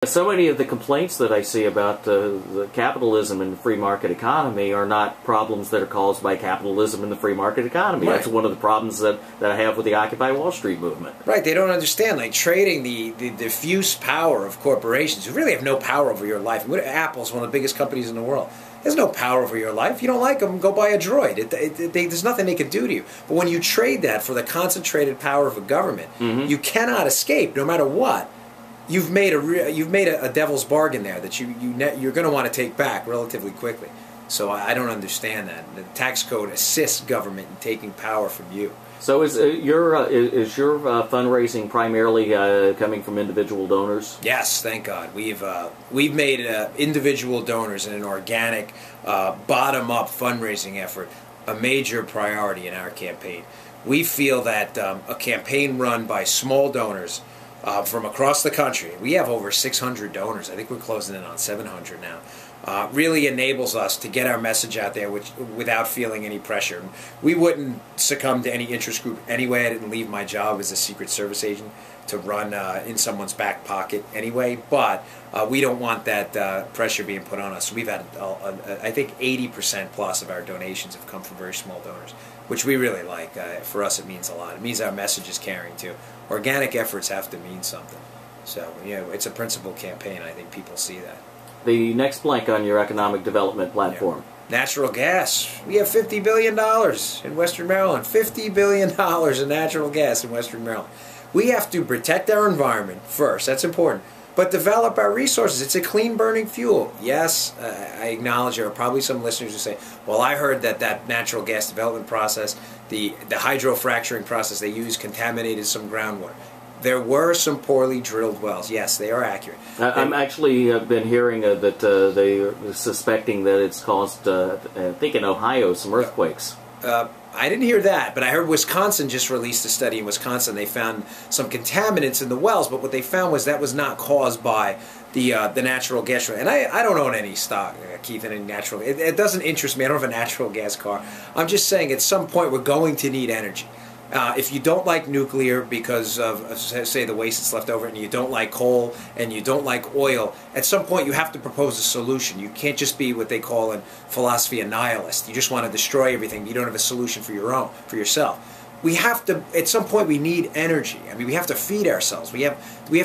So many of the complaints that I see about the capitalism and the free market economy are not problems that are caused by capitalism and the free market economy. Right. That's one of the problems that I have with the Occupy Wall Street movement. Right, they don't understand, like, trading the diffuse power of corporations who really have no power over your life. Apple's one of the biggest companies in the world. There's no power over your life. You don't like them, go buy a droid. There's nothing they can do to you. But when you trade that for the concentrated power of a government, you cannot escape, no matter what. You've made a devil's bargain there that you're going to want to take back relatively quickly. So I don't understand that. The tax code assists government in taking power from you. So is your fundraising primarily coming from individual donors? Yes, thank God. We've made individual donors in an organic, bottom-up fundraising effort a major priority in our campaign. We feel that a campaign run by small donors from across the country, we have over 600 donors. I think we're closing in on 700 now. Really enables us to get our message out there without feeling any pressure. We wouldn't succumb to any interest group anyway. I didn't leave my job as a Secret Service agent to run in someone's back pocket anyway, but we don't want that pressure being put on us. We've had, I think 80% plus of our donations have come from very small donors, which we really like. For us, it means a lot. It means our message is carrying too. Organic efforts have to mean something. So, it's a principled campaign. I think people see that. The next blank on your economic development platform. Natural gas. We have $50 billion in Western Maryland. $50 billion in natural gas in Western Maryland. We have to protect our environment first. That's important. But develop our resources. It's a clean burning fuel. Yes, I acknowledge there are probably some listeners who say, well, I heard that natural gas development process, the hydrofracturing process they use contaminated some groundwater. There were some poorly drilled wells. Yes, they are accurate. I'm actually been hearing that they are suspecting that it's caused, I think in Ohio, some earthquakes. I didn't hear that, but I heard Wisconsin just released a study in Wisconsin. They found some contaminants in the wells, but what they found was that was not caused by the natural gas. And I don't own any stock, Keith, in any natural. It doesn't interest me. I don't have a natural gas car. I'm just saying at some point we're going to need energy. If you don't like nuclear because of, say, the waste that's left over, and you don't like coal, and you don't like oil, at some point you have to propose a solution. You can't just be what they call in philosophy a nihilist. You just want to destroy everything, but you don't have a solution for yourself. We have to, at some point we need energy. I mean, we have to feed ourselves. We have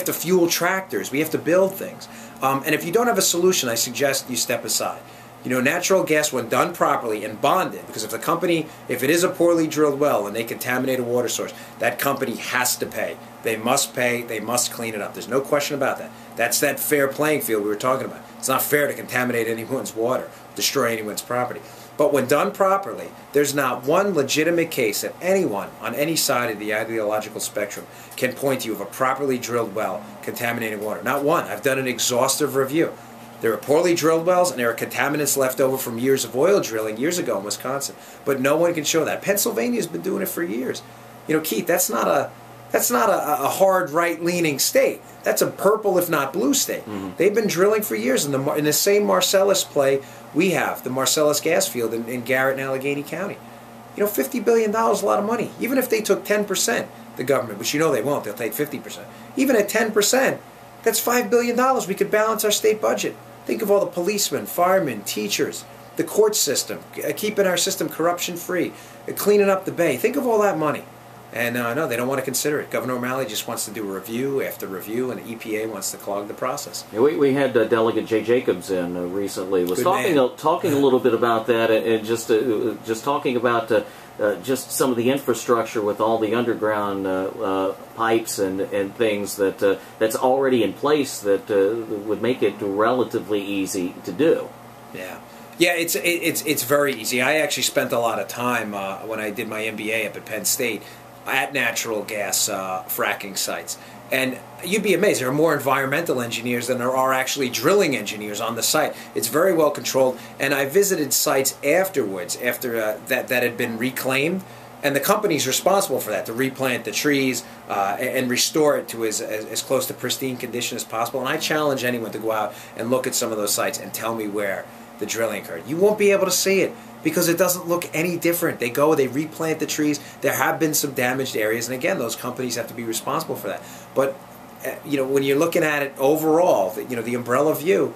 to fuel tractors. We have to build things. And if you don't have a solution, I suggest you step aside. Natural gas, when done properly and bonded, because if it is a poorly drilled well and they contaminate a water source, that company has to pay. They must pay. They must clean it up. There's no question about that. That's that fair playing field we were talking about. It's not fair to contaminate anyone's water, destroy anyone's property. But when done properly, there's not one legitimate case that anyone on any side of the ideological spectrum can point to you of a properly drilled well contaminating water. Not one. I've done an exhaustive review. There are poorly drilled wells, and there are contaminants left over from years of oil drilling years ago in Wisconsin. But no one can show that. Pennsylvania's been doing it for years. Keith, that's not a hard right-leaning state. That's a purple, if not blue state. They've been drilling for years in the same Marcellus play we have, the Marcellus gas field in Garrett and Allegheny County. $50 billion is a lot of money. Even if they took 10%, the government, which they won't, they'll take 50%. Even at 10%, that's $5 billion. We could balance our state budget. Think of all the policemen, firemen, teachers, the court system, keeping our system corruption-free, cleaning up the bay. Think of all that money. And no, they don't want to consider it. Governor O'Malley just wants to do review after review, and the EPA wants to clog the process. Yeah, we had Delegate Jay Jacobs in recently. Was talking a little bit about that, and just talking about just some of the infrastructure with all the underground pipes and things that's already in place that would make it relatively easy to do. Yeah. Yeah, it's very easy. I actually spent a lot of time when I did my MBA up at Penn State at natural gas fracking sites. And you'd be amazed. There are more environmental engineers than there are actually drilling engineers on the site. It's very well controlled. And I visited sites afterwards, after that had been reclaimed. And the company's responsible for that, to replant the trees and restore it to as close to pristine condition as possible. And I challenge anyone to go out and look at some of those sites and tell me where the drilling occurred. You won't be able to see it because it doesn't look any different. They replant the trees. There have been some damaged areas, and again, those companies have to be responsible for that. But when you're looking at it overall, the umbrella view,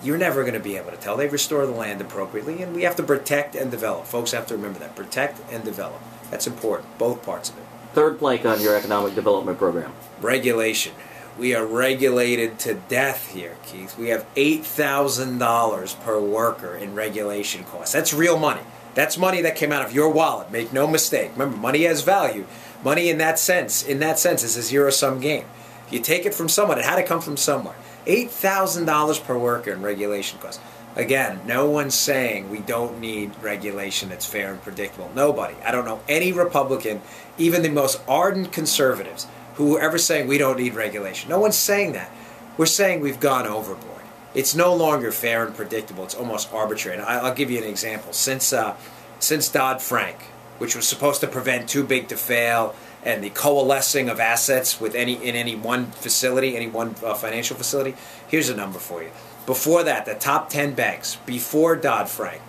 you're never going to be able to tell. They restore the land appropriately, and we have to protect and develop. Folks have to remember that. Protect and develop. That's important, both parts of it. Third plank on your economic development program. Regulation. We are regulated to death here, Keith. We have $8,000 per worker in regulation costs. That's real money. That's money that came out of your wallet. Make no mistake. Remember, money has value. Money in that sense is a zero-sum game. If you take it from someone, it had to come from somewhere. $8,000 per worker in regulation costs. Again, no one's saying we don't need regulation that's fair and predictable. Nobody. I don't know any Republican, even the most ardent conservatives, who are ever saying we don't need regulation. No one's saying that. We're saying we've gone overboard. It's no longer fair and predictable. It's almost arbitrary. And I'll give you an example. Since Dodd-Frank, which was supposed to prevent too big to fail and the coalescing of assets in any one facility, any one financial facility, here's a number for you. Before that, the top 10 banks, before Dodd-Frank,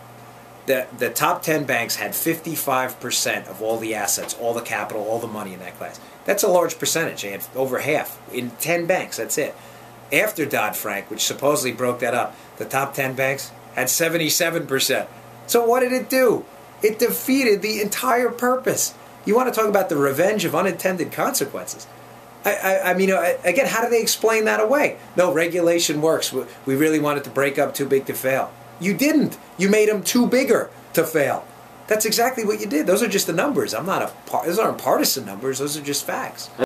the top 10 banks had 55% of all the assets, all the capital, all the money in that class. That's a large percentage. They had over half. In 10 banks, that's it. After Dodd-Frank, which supposedly broke that up, the top 10 banks had 77%. So what did it do? It defeated the entire purpose. You want to talk about the revenge of unintended consequences. I mean, again, how do they explain that away? No, regulation works. We really wanted to break up too big to fail. You didn't. You made them too bigger to fail. That's exactly what you did. Those are just the numbers. Those aren't partisan numbers. Those are just facts.